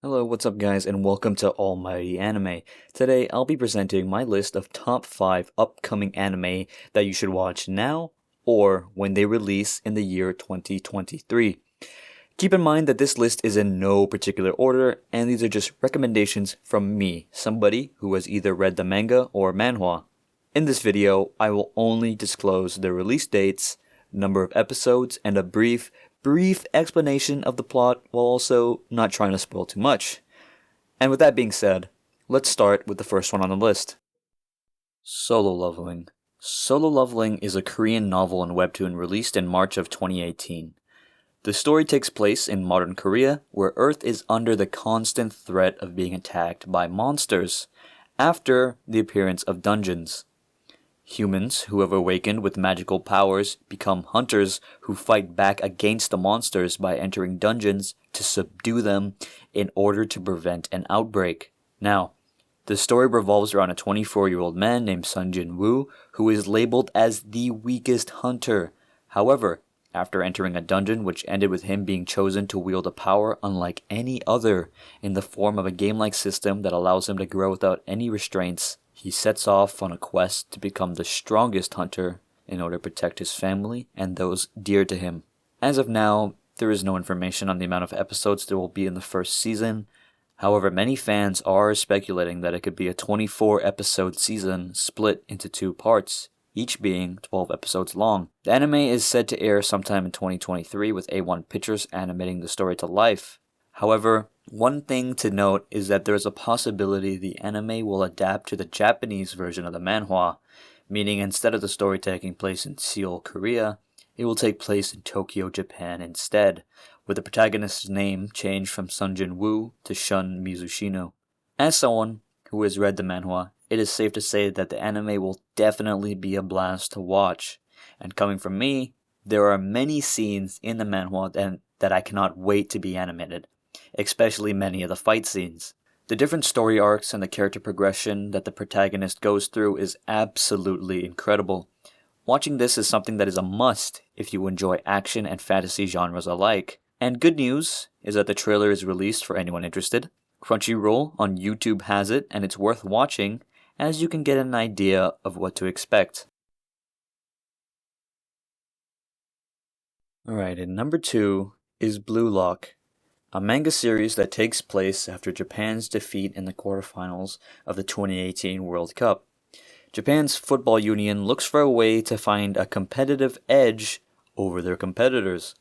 Hello, what's up guys, and welcome to Almighty Anime. Today, I'll be presenting my list of top 5 upcoming anime that you should watch now or when they release in the year 2023. Keep in mind that this list is in no particular order, and these are just recommendations from me, somebody who has either read the manga or manhwa. In this video, I will only disclose the release dates, number of episodes, and a brief explanation of the plot while also not trying to spoil too much. And with that being said, let's start with the first one on the list. Solo Leveling. Solo Leveling is a Korean novel and webtoon released in March of 2018. The story takes place in modern Korea, where Earth is under the constant threat of being attacked by monsters after the appearance of dungeons. Humans who have awakened with magical powers become hunters who fight back against the monsters by entering dungeons to subdue them in order to prevent an outbreak. Now, the story revolves around a 24-year-old man named Sunjin Woo who is labeled as the weakest hunter. However, after entering a dungeon which ended with him being chosen to wield a power unlike any other in the form of a game-like system that allows him to grow without any restraints, he sets off on a quest to become the strongest hunter in order to protect his family and those dear to him. As of now, there is no information on the amount of episodes there will be in the first season. However, many fans are speculating that it could be a 24-episode season split into 2 parts, each being 12 episodes long. The anime is said to air sometime in 2023 with A1 Pictures animating the story to life. However, one thing to note is that there is a possibility the anime will adapt to the Japanese version of the manhwa, meaning instead of the story taking place in Seoul, Korea, it will take place in Tokyo, Japan instead, with the protagonist's name changed from Sunjin Woo to Shun Mizushino. As someone who has read the manhwa, it is safe to say that the anime will definitely be a blast to watch, and coming from me, there are many scenes in the manhwa that I cannot wait to be animated, especially many of the fight scenes. The different story arcs and the character progression that the protagonist goes through is absolutely incredible. Watching this is something that is a must if you enjoy action and fantasy genres alike. And good news is that the trailer is released for anyone interested. Crunchyroll on YouTube has it, and it's worth watching as you can get an idea of what to expect. Alright, and number 2 is Blue Lock, a manga series that takes place after Japan's defeat in the quarterfinals of the 2018 World Cup. Japan's football union looks for a way to find a competitive edge over their competitors,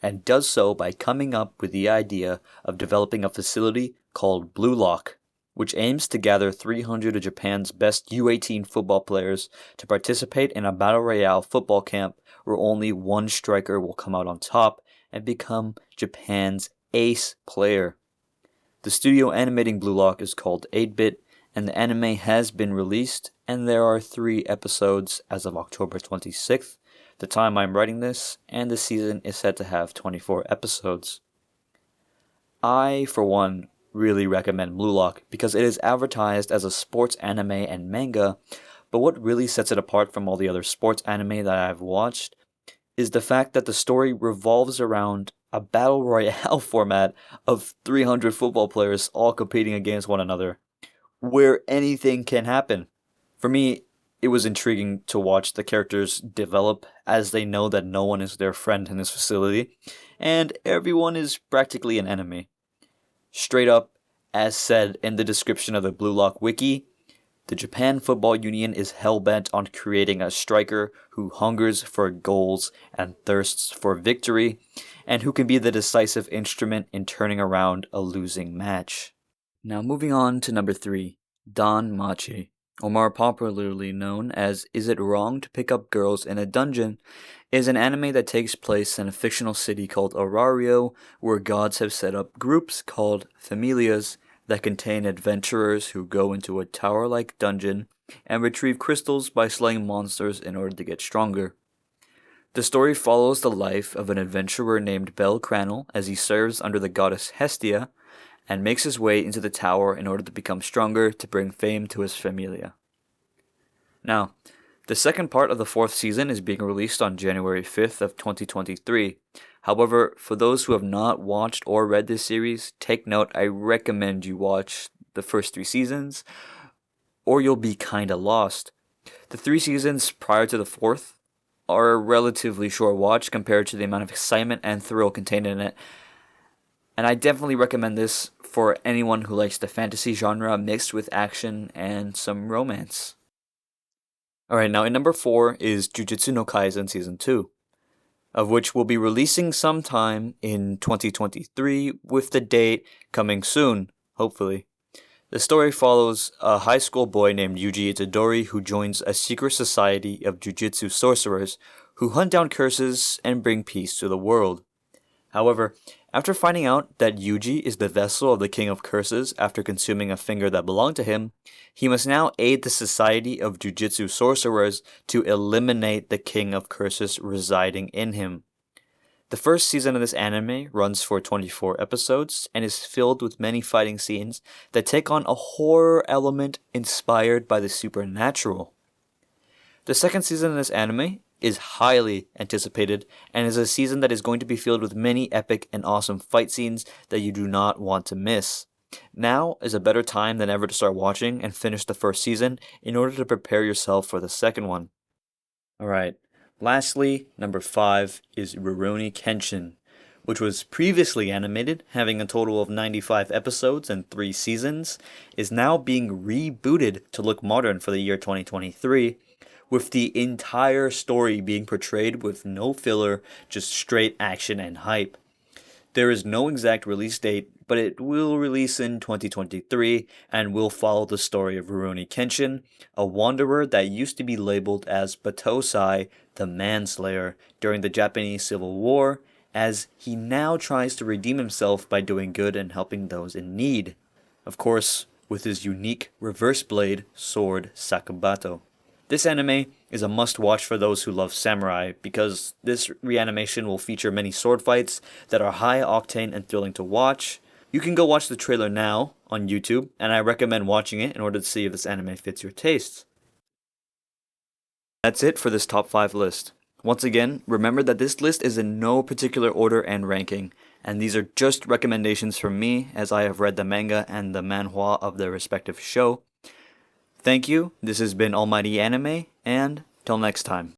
and does so by coming up with the idea of developing a facility called Blue Lock, which aims to gather 300 of Japan's best U18 football players to participate in a battle royale football camp where only one striker will come out on top and become Japan's ace player. The studio animating Blue Lock is called 8-Bit, and the anime has been released, and there are 3 episodes as of October 26th, the time I'm writing this, and the season is said to have 24 episodes. I, for one, really recommend Blue Lock because it is advertised as a sports anime and manga, but what really sets it apart from all the other sports anime that I've watched is the fact that the story revolves around a battle royale format of 300 football players all competing against one another, where anything can happen. For me, it was intriguing to watch the characters develop as they know that no one is their friend in this facility, and everyone is practically an enemy. Straight up, as said in the description of the Blue Lock wiki, the Japan Football Union is hell-bent on creating a striker who hungers for goals and thirsts for victory, and who can be the decisive instrument in turning around a losing match. Now moving on to number 3, Don Machi, or more popularly known as Is It Wrong to Pick Up Girls in a Dungeon, is an anime that takes place in a fictional city called Arario, where gods have set up groups called familias that contain adventurers who go into a tower-like dungeon and retrieve crystals by slaying monsters in order to get stronger. The story follows the life of an adventurer named Bel Cranel as he serves under the goddess Hestia and makes his way into the tower in order to become stronger to bring fame to his familia. Now, the second part of the 4th season is being released on January 5th of 2023, However, for those who have not watched or read this series, take note, I recommend you watch the first 3 seasons, or you'll be kinda lost. The 3 seasons prior to the fourth are a relatively short watch compared to the amount of excitement and thrill contained in it, and I definitely recommend this for anyone who likes the fantasy genre mixed with action and some romance. Alright, now in number 4 is Jujutsu no Kaisen Season 2, of which will be releasing sometime in 2023 with the date coming soon, hopefully. The story follows a high school boy named Yuji Itadori who joins a secret society of jujutsu sorcerers who hunt down curses and bring peace to the world. However, after finding out that Yuji is the vessel of the King of Curses after consuming a finger that belonged to him, he must now aid the Society of Jujutsu Sorcerers to eliminate the King of Curses residing in him. The first season of this anime runs for 24 episodes and is filled with many fighting scenes that take on a horror element inspired by the supernatural. The second season of this anime is highly anticipated and is a season that is going to be filled with many epic and awesome fight scenes that you do not want to miss. Now is a better time than ever to start watching and finish the first season in order to prepare yourself for the second one. Alright, lastly, number 5 is Rurouni Kenshin, which was previously animated, having a total of 95 episodes and 3 seasons, is now being rebooted to look modern for the year 2023, with the entire story being portrayed with no filler, just straight action and hype. There is no exact release date, but it will release in 2023 and will follow the story of Rurouni Kenshin, a wanderer that used to be labeled as Batosai, the Manslayer, during the Japanese Civil War, as he now tries to redeem himself by doing good and helping those in need. Of course, with his unique reverse blade sword Sakabato. This anime is a must-watch for those who love samurai, because this reanimation will feature many sword fights that are high-octane and thrilling to watch. You can go watch the trailer now on YouTube, and I recommend watching it in order to see if this anime fits your tastes. That's it for this top 5 list. Once again, remember that this list is in no particular order and ranking, and these are just recommendations from me as I have read the manga and the manhwa of their respective show. Thank you, this has been Almighty Anime, and till next time.